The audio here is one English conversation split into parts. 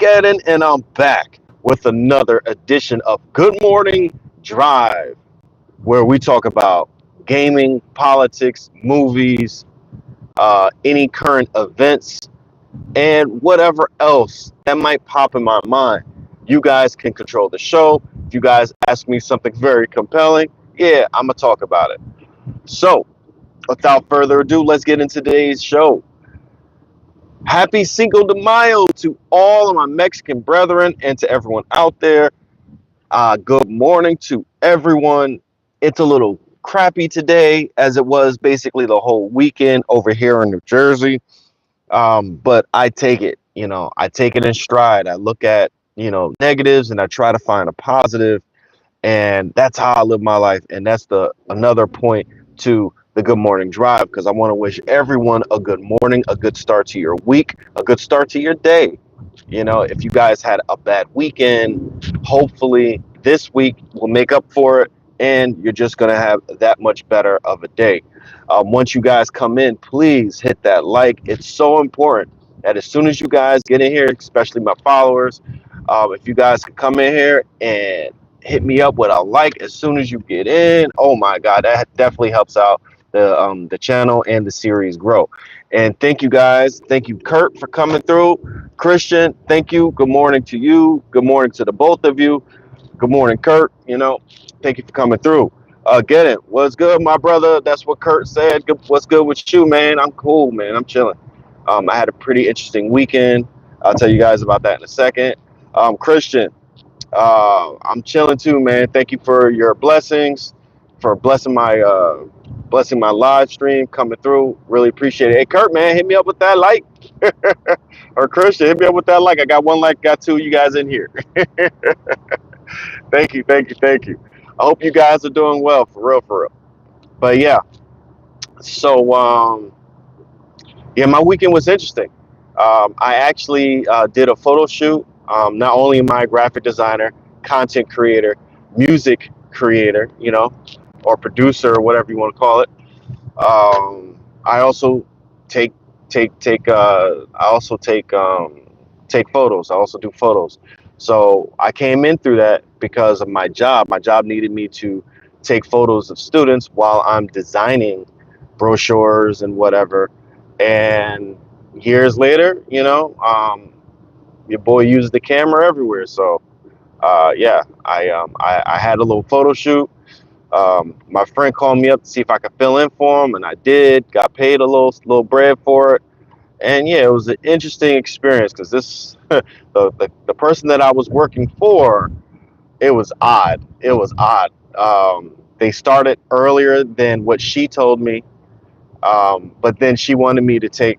Armageddon, and I'm back with another edition of Good Morning Drive, where we talk about gaming, politics, movies, any current events, and whatever else that might pop in my mind. You guys can control the show. If you guys ask me something very compelling, yeah, I'm going to talk about it. So, without further ado, let's get into today's show. Happy Cinco de Mayo to all of my Mexican brethren and to everyone out there. Good morning to everyone. It's a little crappy today, as it was basically the whole weekend over here in New Jersey. But I take it, I take it in stride. I look at, negatives and I try to find a positive, and that's how I live my life. And that's the another point to the Good Morning Drive, because I want to wish everyone a good morning, a good start to your week, a good start to your day. If you guys had a bad weekend, hopefully this week will make up for it, and you're just going to have that much better of a day. Once you guys come in, please hit that like. It's so important that as soon as you guys get in here, especially my followers, if you guys can come in here and hit me up with a like as soon as you get in. Oh my God, that definitely helps out the channel and the series grow. And thank you guys. Thank you, Kurt, for coming through. Christian, thank you. Good morning to you. Good morning to the both of you. Good morning, Kurt. Thank you for coming through. Get it. What's good, my brother? That's what Kurt said. What's good with you, man? I'm cool, man. I'm chilling. I had a pretty interesting weekend. I'll tell you guys about that in a second. Christian, I'm chilling too, man. Thank you for your blessings, for blessing my live stream coming through. Really appreciate it. Hey, Kurt, man, hit me up with that like. Or Christian, hit me up with that like. I got one like, got two of you guys in here. Thank you, thank you, thank you. I hope you guys are doing well, for real, for real. But yeah, so yeah, my weekend was interesting. I actually did a photo shoot. Not only am I a graphic designer, content creator, music creator, or producer, or whatever you want to call it. I also take I also take photos. I also do photos. So I came in through that because of my job. My job needed me to take photos of students while I'm designing brochures and whatever. And years later, your boy used the camera everywhere. So yeah, I had a little photo shoot. My friend called me up to see if I could fill in for him, and I did. Got paid a little bread for it, and yeah, it was an interesting experience because this the person that I was working for, it was odd. It was odd. They started earlier than what she told me, but then she wanted me to take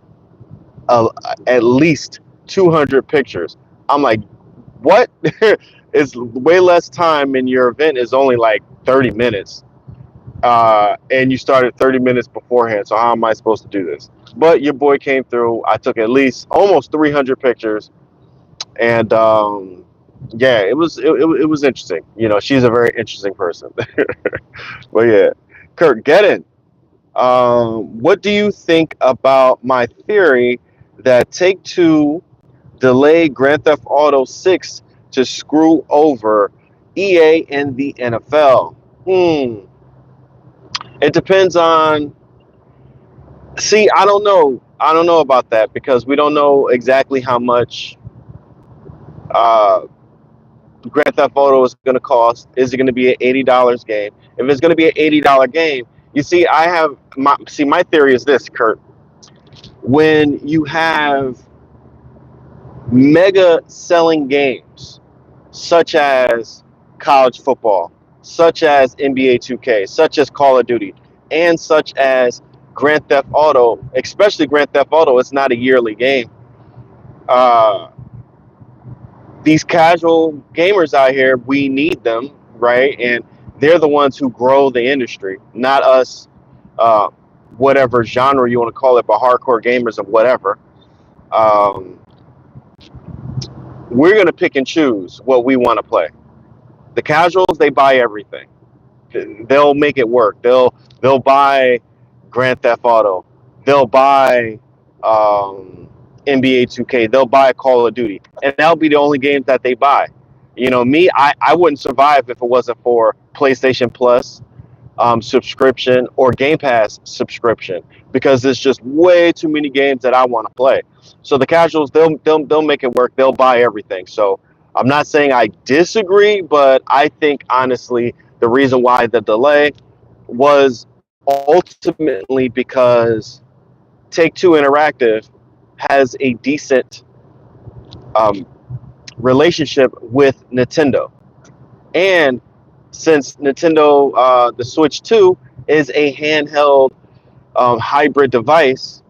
uh, at least 200 pictures. I'm like, what? It's way less time, and your event is only like 30 minutes. And you started 30 minutes beforehand. So how am I supposed to do this? But your boy came through. I took at least almost 300 pictures, and yeah, it was interesting. She's a very interesting person. But yeah, Kurt, get in. What do you think about my theory that Take Two delayed Grand Theft Auto 6 to screw over EA and the NFL? It depends on. See, I don't know. I don't know about that because we don't know exactly how much uh, Grand Theft Auto is going to cost. Is it going to be an $80 game? If it's going to be an $80 game, you see, my theory is this, Kurt. When you have mega selling games such as college football, such as NBA 2K, such as Call of Duty, and such as Grand Theft Auto, especially Grand Theft Auto, it's not a yearly game. Uh, these casual gamers out here, we need them, right? And they're the ones who grow the industry, not us, uh, whatever genre you want to call it, but hardcore gamers and whatever. Um, we're going to pick and choose what we want to play. The casuals, they buy everything. They'll make it work. They'll buy Grand Theft Auto. They'll buy NBA 2K. They'll buy Call of Duty, and that'll be the only games that they buy. You know, me, I wouldn't survive if it wasn't for PlayStation Plus subscription or Game Pass subscription, because there's just way too many games that I want to play. So the casuals, they'll make it work. They'll buy everything. So I'm not saying I disagree, but I think honestly the reason why the delay was ultimately because Take-Two Interactive has a decent um, relationship with Nintendo. And since Nintendo, the Switch 2 is a handheld hybrid device,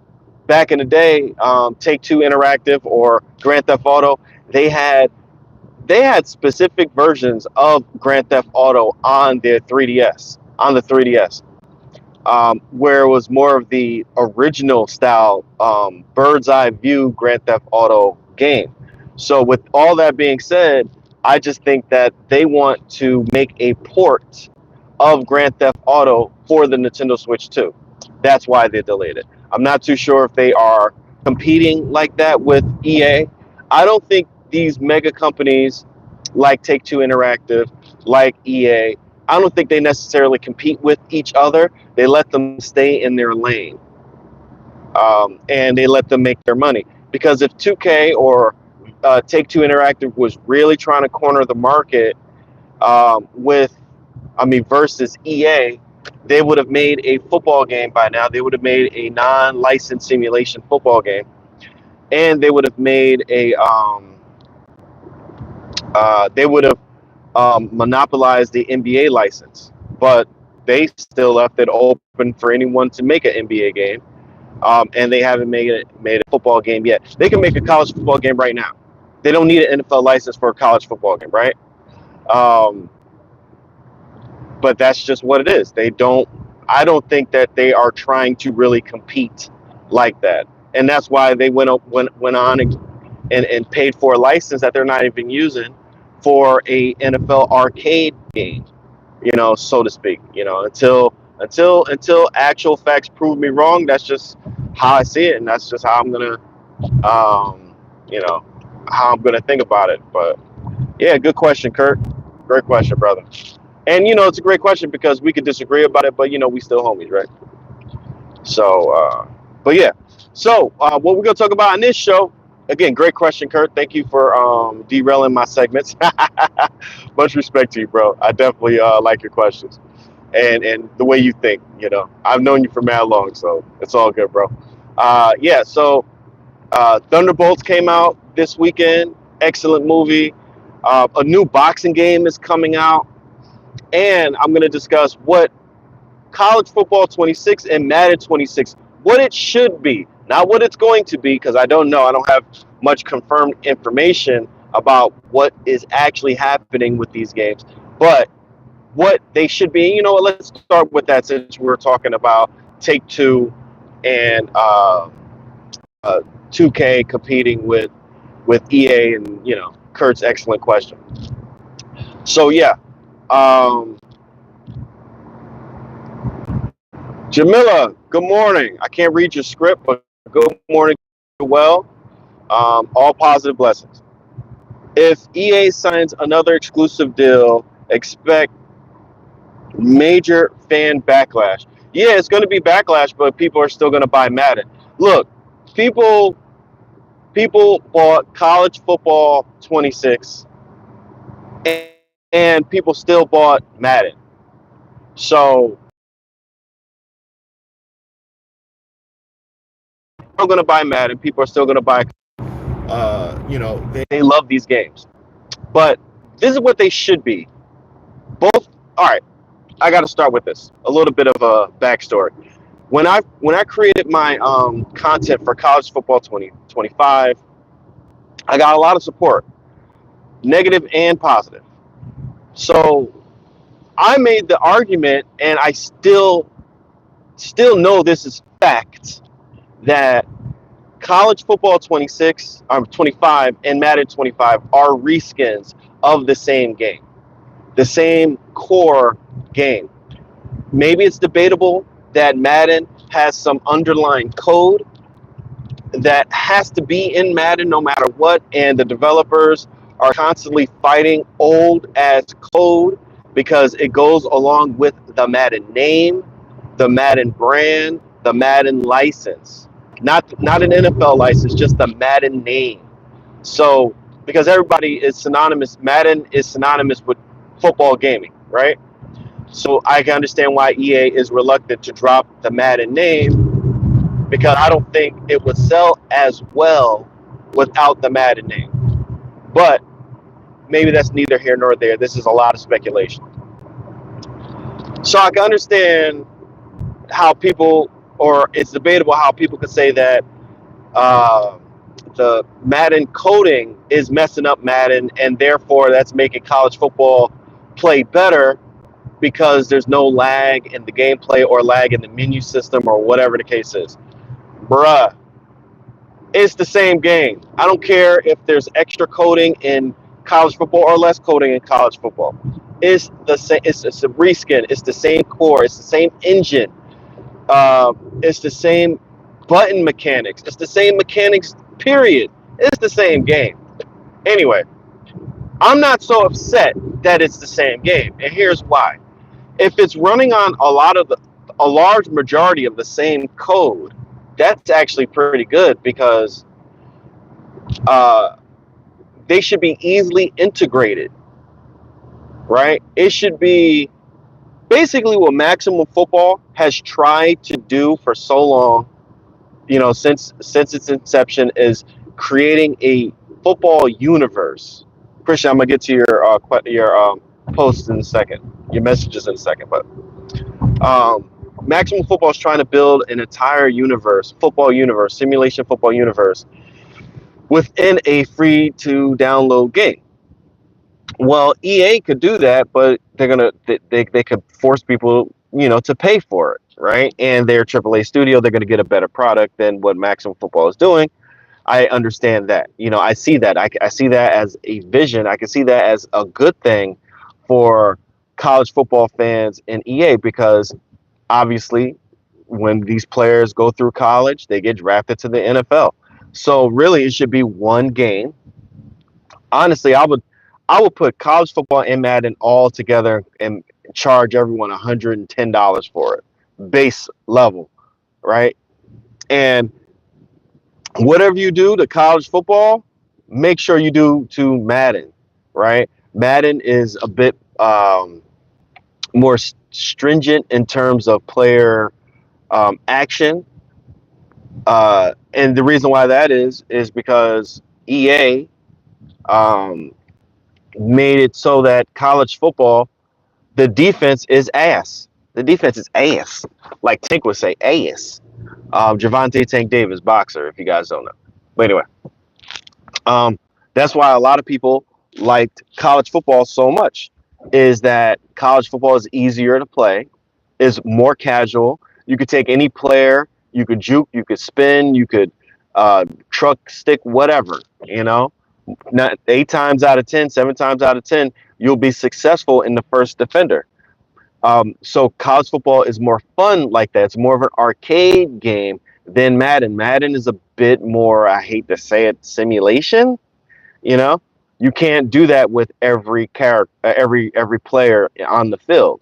back in the day, Take-Two Interactive or Grand Theft Auto, they had specific versions of Grand Theft Auto on their 3DS, on the 3DS, where it was more of the original style bird's eye view Grand Theft Auto game. So with all that being said, I just think that they want to make a port of Grand Theft Auto for the Nintendo Switch 2. That's why they delayed it. I'm not too sure if they are competing like that with EA. I don't think these mega companies like Take-Two Interactive, like EA, I don't think they necessarily compete with each other. They let them stay in their lane, and they let them make their money. Because if 2K or Take-Two Interactive was really trying to corner the market versus EA, they would have made a football game by now. They would have made a non-licensed simulation football game, and they would have made they would have monopolized the NBA license. But they still left it open for anyone to make an NBA game, and they haven't made a football game yet. They can make a college football game right now. They don't need an NFL license for a college football game, right? But that's just what it is. I don't think that they are trying to really compete like that, and that's why they went on and paid for a license that they're not even using for a NFL arcade game, so to speak. Until actual facts prove me wrong, that's just how I see it, and that's just how I'm gonna, how I'm gonna think about it. But yeah, good question, Kurt. Great question, brother. And it's a great question because we could disagree about it, but we still homies, right? So, but yeah. So, what we're gonna talk about in this show? Again, great question, Kurt. Thank you for derailing my segments. Much respect to you, bro. I definitely like your questions and the way you think. I've known you for mad long, so it's all good, bro. Yeah. So, Thunderbolts came out this weekend. Excellent movie. A new boxing game is coming out, and I'm going to discuss what College Football 26 and Madden 26, what it should be, not what it's going to be, because I don't know. I don't have much confirmed information about what is actually happening with these games, but what they should be. You know what? Let's start with that since we're talking about Take-Two and 2K competing with EA, and Kurt's excellent question. So yeah. Jamila, good morning. I can't read your script, but good morning. Well, all positive blessings. If EA signs another exclusive deal, expect major fan backlash. Yeah, it's going to be backlash, but people are still going to buy Madden. Look, people bought College Football 26, and people still bought Madden. So still going to buy Madden. People are still going to buy. They love these games, but this is what they should be. Both. All right, I got to start with this. A little bit of a backstory. When I created my content for College Football 2025, I got a lot of support, negative and positive. So I made the argument, and I still know this is fact, that College Football 26, 25, and Madden 25 are reskins of the same game, the same core game. Maybe it's debatable that Madden has some underlying code that has to be in Madden no matter what, and the developers are constantly fighting old as code because it goes along with the Madden name, the Madden brand, the Madden license. Not an NFL license, just the Madden name. So because everybody is synonymous, Madden is synonymous with football gaming, right? So I can understand why EA is reluctant to drop the Madden name because I don't think it would sell as well without the Madden name. But maybe that's neither here nor there. This is a lot of speculation. So I can understand how people, or it's debatable how people could say that uh, the Madden coding is messing up Madden, and therefore that's making college football play better because there's no lag in the gameplay or lag in the menu system or whatever the case is. Bruh, it's the same game. I don't care if there's extra coding in college football or less coding in college football. It's the same. It's a reskin. It's the same core. It's the same engine. It's the same button mechanics. It's the same mechanics. Period. It's the same game. Anyway, I'm not so upset that it's the same game, and here's why. If it's running on a large majority of the same code, that's actually pretty good because uh, they should be easily integrated, right? It should be basically what Maximum Football has tried to do for so long, since its inception, is creating a football universe. Christian, I'm gonna get to your post in a second, your messages in a second, but Maximum Football is trying to build an entire universe, football universe, simulation football universe within a free to download game. Well, EA could do that, but they could force people, to pay for it, right? And their AAA studio, they're gonna get a better product than what Maximum Football is doing. I understand that. I see that. I see that as a vision. I can see that as a good thing for college football fans in EA because obviously when these players go through college, they get drafted to the NFL. So really, it should be one game. Honestly, I would put college football and Madden all together and charge everyone $110 for it, base level, right? And whatever you do to college football, make sure you do to Madden, right? Madden is a bit more stringent in terms of player action. And the reason why that is because EA um, made it so that college football, the defense is ass. The defense is ass. Like Tank would say, ass. Javante Tank Davis, boxer, if you guys don't know. But anyway, um, that's why a lot of people liked college football so much, is that college football is easier to play, is more casual. You could take any player, you could juke, you could spin, you could truck, stick, whatever, Not 8 times out of 10, 7 times out of 10, you'll be successful in the first defender. So college football is more fun like that. It's more of an arcade game than Madden. Madden is a bit more, I hate to say it, simulation. You know, you can't do that with every character, every player on the field.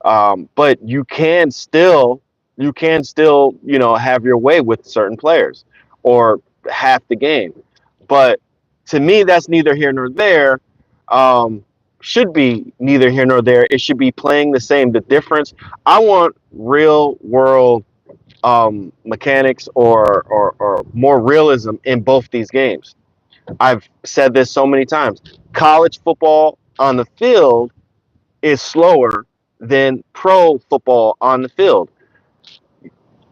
But you can still, have your way with certain players or half the game. But to me, that's neither here nor there. Should be neither here nor there. It should be playing the same. The difference, I want real world mechanics or more realism in both these games. I've said this so many times. College football on the field is slower than pro football on the field.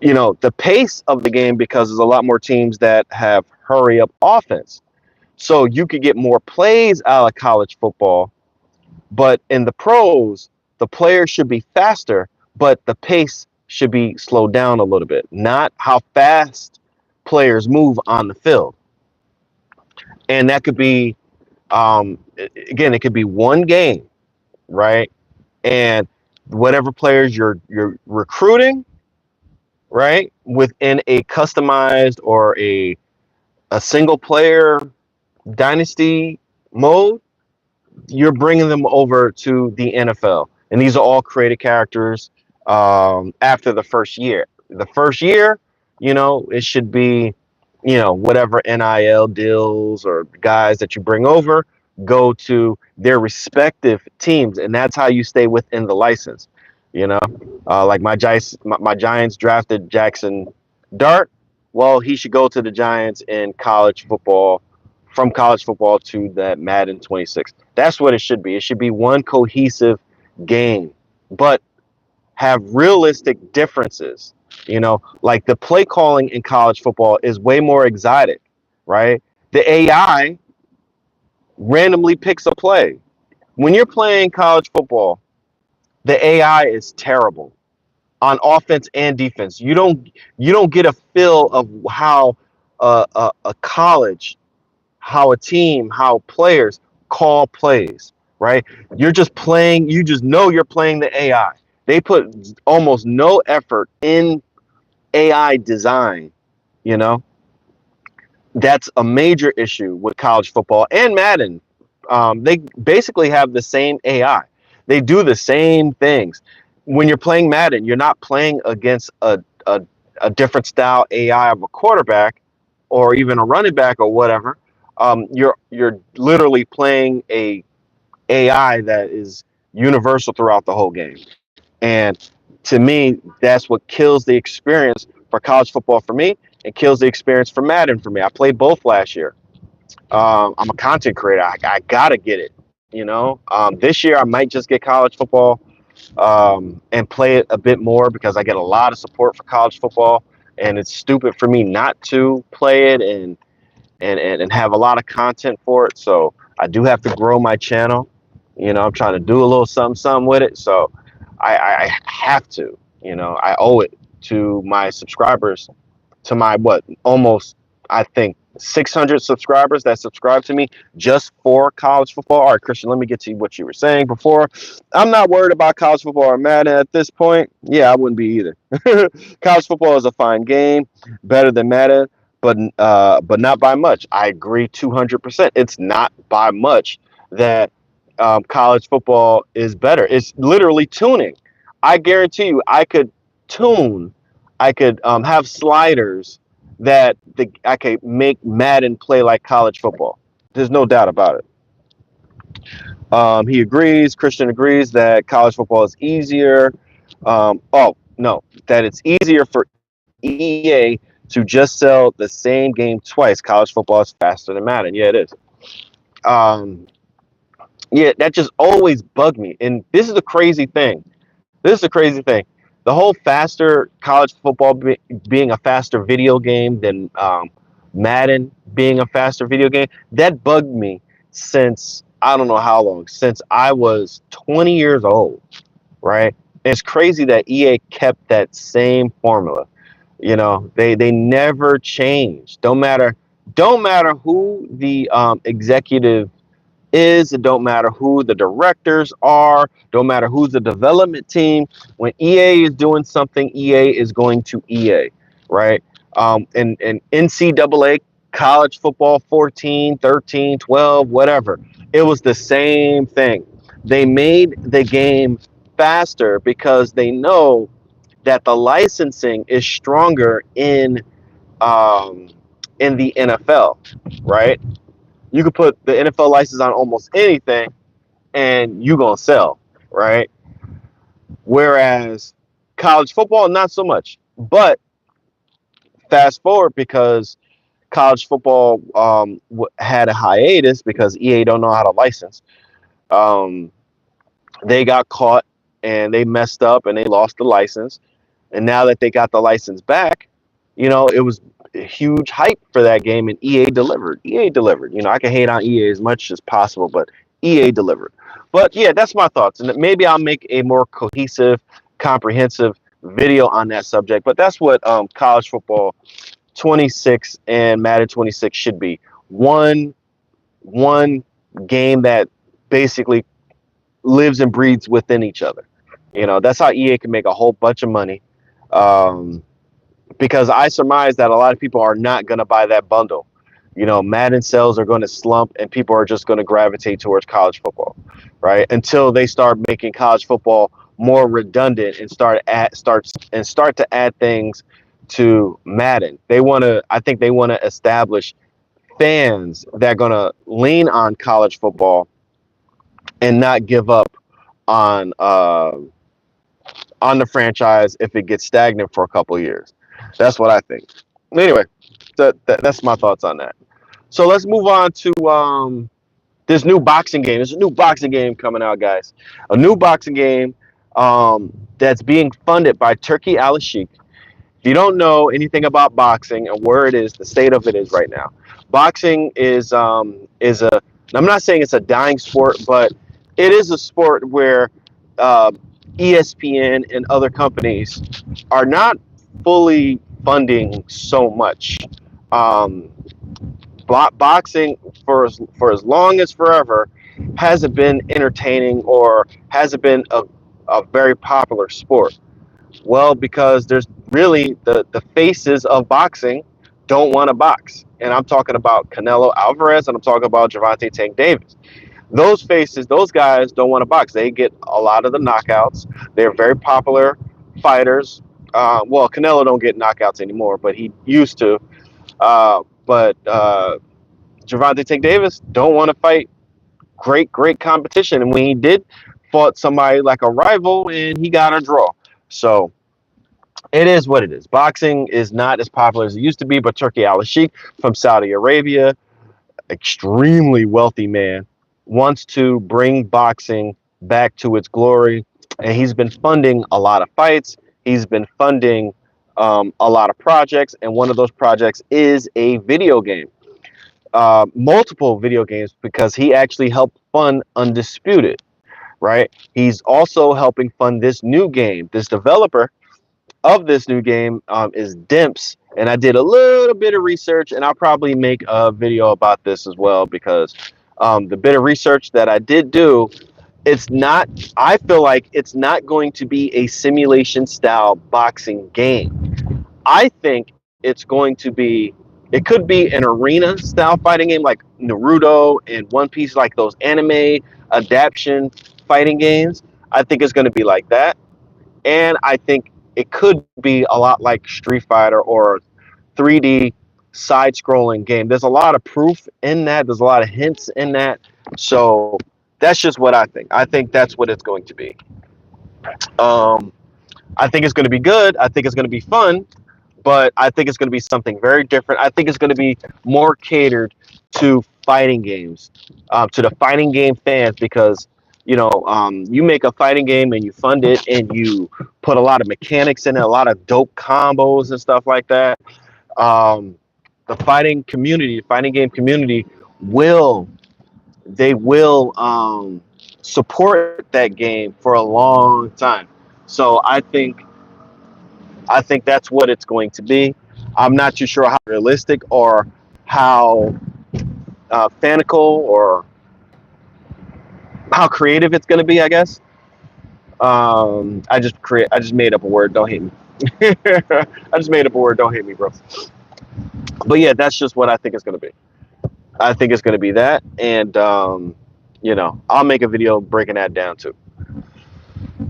The pace of the game, because there's a lot more teams that have hurry up offense. So you could get more plays out of college football, but in the pros, the players should be faster, but the pace should be slowed down a little bit, not how fast players move on the field. And that could be, again, it could be one game, right? And whatever players you're recruiting, right? Within a customized or a single player dynasty mode, you're bringing them over to the NFL, and these are all created characters after the first year. The first year, it should be, whatever NIL deals or guys that you bring over go to their respective teams, and that's how you stay within the license. You know, like my Giants drafted Jackson Dart. Well, he should go to the Giants in college football, from college football to that Madden 26. That's what it should be. It should be one cohesive game, but have realistic differences. Like the play calling in college football is way more exotic, right? The AI randomly picks a play. When you're playing college football, the AI is terrible on offense and defense. You don't get a feel of how a college, how a team, how players call plays, right? You're just playing, you just know you're playing the AI. They put almost no effort in AI design, you know? That's a major issue with college football and Madden. They basically have the same AI. They do the same things. When you're playing Madden, you're not playing against a different style AI of a quarterback or even a running back or whatever. You're literally playing a AI that is universal throughout the whole game. And to me, that's what kills the experience for college football for me and kills the experience for Madden for me. I played both last year. I'm a content creator. I gotta get it. This year I might just get college football and play it a bit more because I get a lot of support for college football, and it's stupid for me not to play it and have a lot of content for it. So I do have to grow my channel. I'm trying to do a little something with it. So I have to. I owe it to my subscribers, to my almost, I think, 600 subscribers that subscribe to me just for college football. All right, Christian, let me get to what you were saying before. I'm not worried about college football or Madden at this point. Yeah, I wouldn't be either. College football is a fine game, better than Madden, but not by much. I agree 200%. It's not by much that college football is better. It's literally tuning. I guarantee you, tune. I could have sliders that I could make Madden play like college football. There's no doubt about it. He agrees. Christian agrees that college football is easier. Oh no, that it's easier for EA to just sell the same game twice. College football is faster than Madden. Yeah, it is. Um, yeah, that just always bugged me. And this is the crazy thing. This is the crazy thing. The whole faster college football being a faster video game than Madden being a faster video game, that bugged me since I don't know how long, since I was 20 years old, right? And it's crazy that EA kept that same formula. They never changed. Don't matter who the executive is. It don't matter who the directors are. Don't matter who's the development team. When EA is doing something, EA is going to EA, right? And NCAA, college football 14, 13, 12, whatever. It was the same thing. They made the game faster because they know that the licensing is stronger in the NFL, right? You could put the NFL license on almost anything and you gonna sell, right? Whereas college football, not so much. But fast forward, because college football had a hiatus because EA don't know how to license. Um, they got caught and they messed up and they lost the license. And now that they got the license back, it was a huge hype for that game, and EA delivered. EA delivered. I can hate on EA as much as possible, but EA delivered. But yeah, that's my thoughts. And maybe I'll make a more cohesive, comprehensive video on that subject. But that's what college football 26 and Madden 26 should be. One game that basically lives and breathes within each other. That's how EA can make a whole bunch of money. Um, because I surmise that a lot of people are not going to buy that bundle. You know, Madden sales are going to slump and people are just going to gravitate towards college football, right? Until they start making college football more redundant and start to add things to Madden. I think they want to establish fans that are going to lean on college football and not give up on the franchise if it gets stagnant for a couple of years. That's what I think. Anyway, that's my thoughts on that. So let's move on to this new boxing game. There's a new boxing game coming out, guys. A new boxing game that's being funded by Turkey Al Sheikh. If you don't know anything about boxing and where it is, the state of it is right now, boxing is a. I'm not saying it's a dying sport, but it is a sport where uh, ESPN and other companies are not fully funding so much. Um, Boxing for as long as forever hasn't been entertaining or hasn't been a very popular sport. Well, because there's really the faces of boxing don't want to box. And I'm talking about Canelo Alvarez and I'm talking about Gervonta Tank Davis. Those faces, those guys don't want to box. They get a lot of the knockouts. They're very popular fighters. Well, Canelo don't get knockouts anymore, but he used to. But Gervonta Tank Davis don't want to fight great competition. And when he did, fought somebody like a rival and he got a draw. So it is what it is. Boxing is not as popular as it used to be, but Turkey Al Sheikh from Saudi Arabia, extremely wealthy man, wants to bring boxing back to its glory. And he's been funding a lot of fights. He's been funding a lot of projects. And one of those projects is a video game, multiple video games, because he actually helped fund Undisputed, right? He's also helping fund this new game. This developer of this new game is Dimps, and I did a little bit of research, and I'll probably make a video about this as well, because the bit of research that I did do, it's not, I feel like it's not going to be a simulation style boxing game. I think it's going to be, it could be an arena style fighting game like Naruto and One Piece, like those anime adaptation fighting games. I think it's going to be like that. And I think it could be a lot like Street Fighter or 3D side scrolling game. There's a lot of proof in that. There's a lot of hints in that. So that's just what I think. I think that's what it's going to be. Um, I think it's going to be good. I think it's going to be fun, but I think it's going to be something very different. I think it's going to be more catered to fighting games, to the fighting game fans, because you make a fighting game and you fund it and you put a lot of mechanics in it, a lot of dope combos and stuff like that. Um, the fighting game community will support that game for a long time. So I think that's what it's going to be. I'm not too sure how realistic or how fanical or how creative it's going to be, I guess. I just made up a word. Don't hate me. I just made up a word. Don't hate me, bro. But yeah, that's just what I think it's going to be. I think it's going to be that. And, I'll make a video breaking that down too.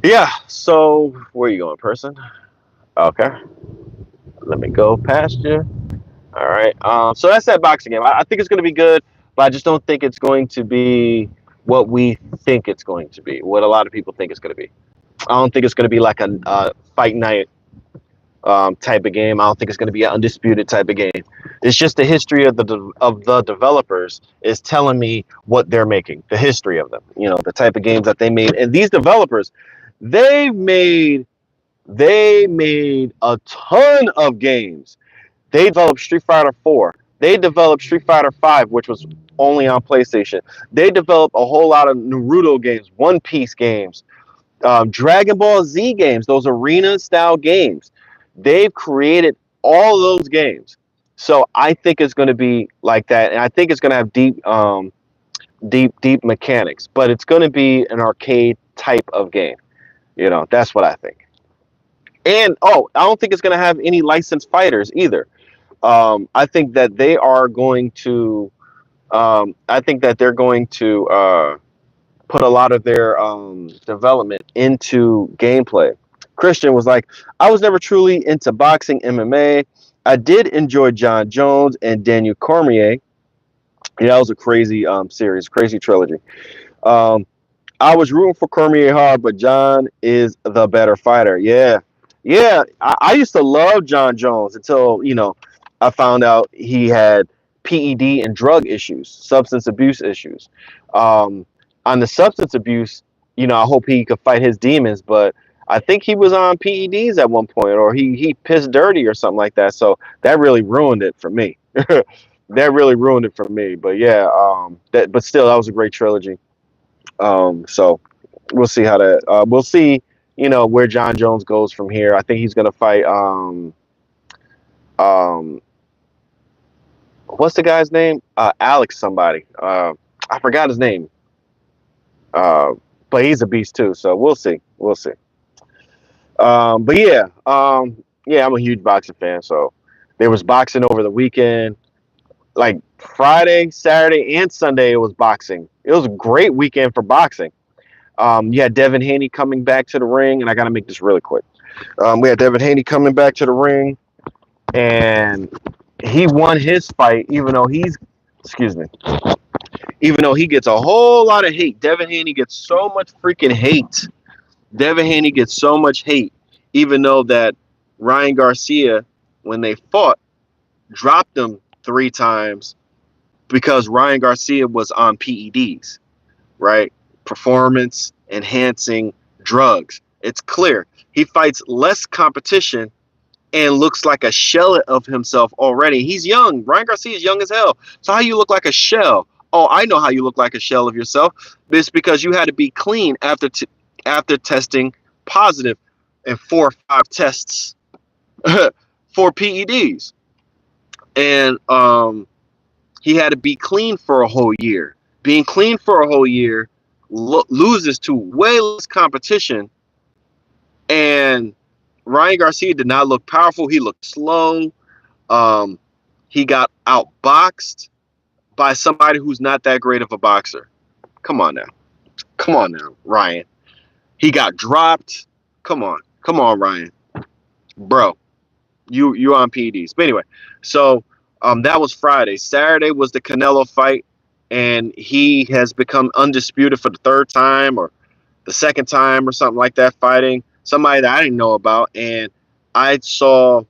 Yeah. So where are you going, person? Okay. Let me go past you. All right. So that's that boxing game. I think it's going to be good, but I just don't think it's going to be what we think it's going to be, what a lot of people think it's going to be. I don't think it's going to be like a fight night type of game. I don't think it's going to be an Undisputed type of game. It's just the history of the developers is telling me what they're making, the history of them, the type of games that they made. And these developers, they made a ton of games. They developed Street Fighter 4. They developed Street Fighter 5, which was only on PlayStation. They developed a whole lot of Naruto games, One Piece games, Dragon Ball Z games, those arena style games. They've created all those games. So I think it's going to be like that. And I think it's going to have deep mechanics, but it's going to be an arcade type of game. That's what I think. And I don't think it's going to have any licensed fighters either. I think that they are going to. I think that they're going to put a lot of their development into gameplay. Christian was like, I was never truly into boxing MMA. I did enjoy John Jones and Daniel Cormier. Yeah, that was a crazy series, crazy trilogy. Um, I was rooting for Cormier hard, but John is the better fighter. Yeah. Yeah. I used to love John Jones until, I found out he had PED and drug issues, substance abuse issues. Um, on the substance abuse, I hope he could fight his demons, but I think he was on PEDs at one point, or he pissed dirty or something like that. So that really ruined it for me. That really ruined it for me. But yeah, but still, that was a great trilogy. So we'll see how that. We'll see, where John Jones goes from here. I think he's gonna fight. Um, what's the guy's name? Alex somebody. I forgot his name. Uh, but he's a beast too. So we'll see. We'll see. But yeah. Yeah, I'm a huge boxing fan. So there was boxing over the weekend. Like Friday, Saturday, and Sunday, it was boxing. It was a great weekend for boxing. You had Devin Haney coming back to the ring, and I got to make this really quick. We had Devin Haney coming back to the ring, and he won his fight, excuse me, even though he gets a whole lot of hate. Devin Haney gets so much freaking hate. Devin Haney gets so much hate, even though that Ryan Garcia, when they fought, dropped him 3 times because Ryan Garcia was on PEDs, right? Performance enhancing drugs. It's clear. He fights less competition and looks like a shell of himself already. He's young. Ryan Garcia is young as hell. So how you look like a shell? Oh, I know how you look like a shell of yourself. It's because you had to be clean after testing positive in 4 or 5 tests for PEDs. And he had to be clean for a whole year. Being clean for a whole year loses to way less competition. And Ryan Garcia did not look powerful. He looked slow. He got outboxed by somebody who's not that great of a boxer. Come on now, Ryan. He got dropped. Come on, Ryan, bro. You on PEDs. But anyway, so that was Friday. Saturday was the Canelo fight, and he has become undisputed for the 3rd time or the 2nd time or something like that, fighting somebody that I didn't know about. And I saw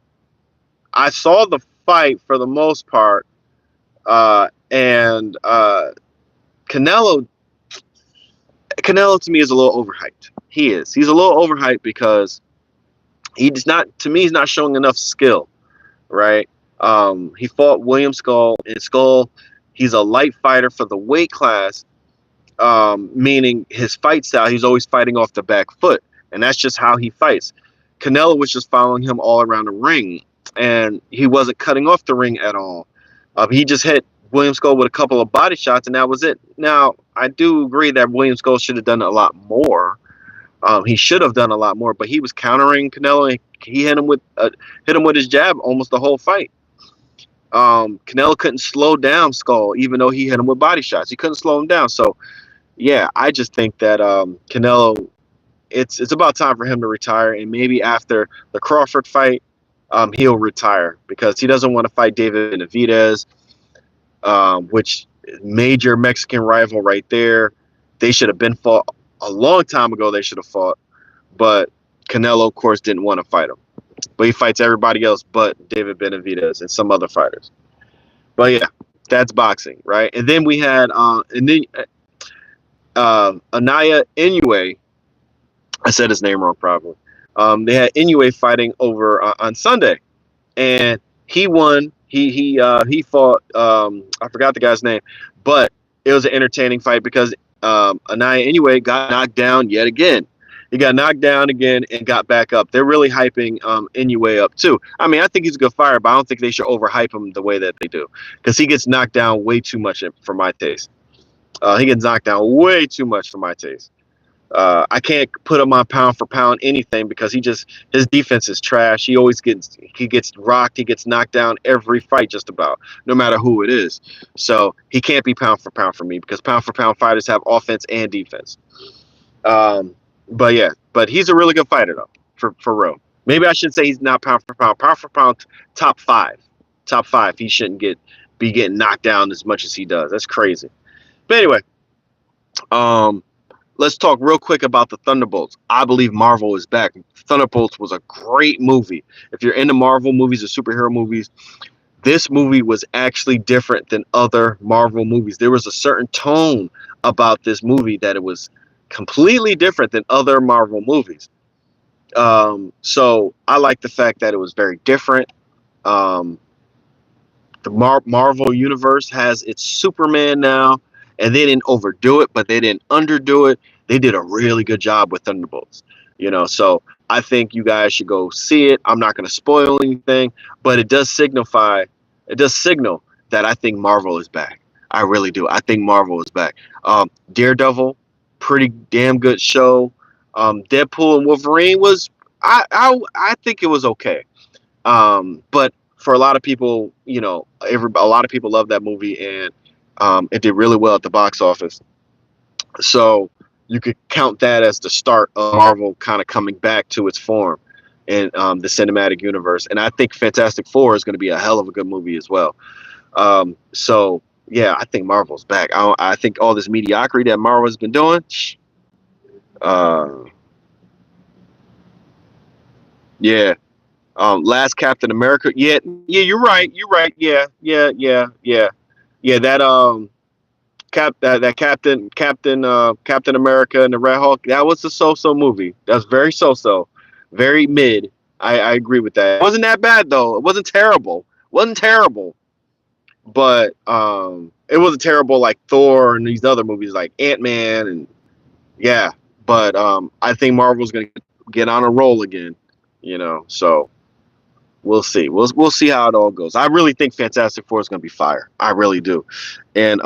the fight for the most part, and Canelo to me is a little overhyped. He's a little overhyped because he's not showing enough skill, right? He fought William Skull. In Skull, he's a light fighter for the weight class, meaning his fight style, he's always fighting off the back foot, and that's just how he fights. Canelo was just following him all around the ring, and he wasn't cutting off the ring at all. He just hit William Skull with a couple of body shots, and that was it. Now, I do agree that William Skull should have done a lot more. He should have done a lot more, but he was countering Canelo, and he hit him with his jab almost the whole fight. Canelo couldn't slow down Skull, even though he hit him with body shots. He couldn't slow him down. So, yeah, I just think that Canelo, it's about time for him to retire, and maybe after the Crawford fight, he'll retire because he doesn't want to fight David Benavidez, which major Mexican rival right there. They should have been fought a long time ago. They should have fought, but Canelo, of course, didn't want to fight him. But he fights everybody else but David Benavidez and some other fighters. But yeah, that's boxing, right? And then we had Anaya Inoue. I said his name wrong probably. They had Inoue fighting over on Sunday, and he won. He fought. I forgot the guy's name, but it was an entertaining fight because Anaya Inoue got knocked down yet again. He got knocked down again and got back up. They're really hyping Inoue up too. I mean, I think he's a good fighter, but I don't think they should overhype him the way that they do because he gets knocked down way too much for my taste. He gets knocked down way too much for my taste. I can't put him on pound for pound anything because his defense is trash. He gets rocked, he gets knocked down every fight just about, no matter who it is. So he can't be pound for pound for me because pound for pound fighters have offense and defense. But yeah, but he's a really good fighter though, for real. Maybe I should say he's not pound for pound. Pound for pound, top five, top five. He shouldn't be getting knocked down as much as he does. That's crazy. But anyway, um, let's talk real quick about the Thunderbolts. I believe Marvel is back. Thunderbolts was a great movie. If you're into Marvel movies or superhero movies, this movie was actually different than other Marvel movies. There was a certain tone about this movie that it was completely different than other Marvel movies. So I like the fact that it was very different. Um, the Marvel universe has its Superman now, and they didn't overdo it, but they didn't underdo it. They did a really good job with Thunderbolts, so I think you guys should go see it. I'm not going to spoil anything, but it does signal that I think Marvel is back. I really do. I think Marvel is back. Daredevil, pretty damn good show. Deadpool and Wolverine was, I think it was okay. But for a lot of people, a lot of people love that movie, and it did really well at the box office. So you could count that as the start of Marvel kind of coming back to its form in the cinematic universe. And I think Fantastic Four is going to be a hell of a good movie as well. So yeah, I think Marvel's back. I think all this mediocrity that Marvel has been doing. Yeah. Last Captain America. Yeah, you're right. You're right. Yeah. That Captain America and the Red Hulk. That was a so-so movie. That's very so-so, very mid. I agree with that. It wasn't that bad though. It wasn't terrible. But it wasn't terrible like Thor and these other movies like Ant-Man and yeah. But I think Marvel's gonna get on a roll again. So we'll see. We'll see how it all goes. I really think Fantastic Four is gonna be fire. I really do. And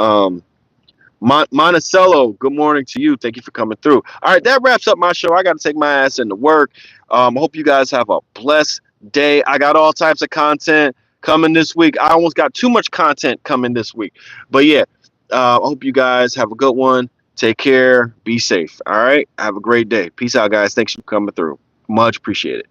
Monticello, good morning to you. Thank you for coming through. All right, that wraps up my show. I got to take my ass into work. I hope you guys have a blessed day. I got all types of content coming this week. I almost got too much content coming this week. But yeah, I hope you guys have a good one. Take care. Be safe. All right. Have a great day. Peace out, guys. Thanks for coming through. Much appreciated.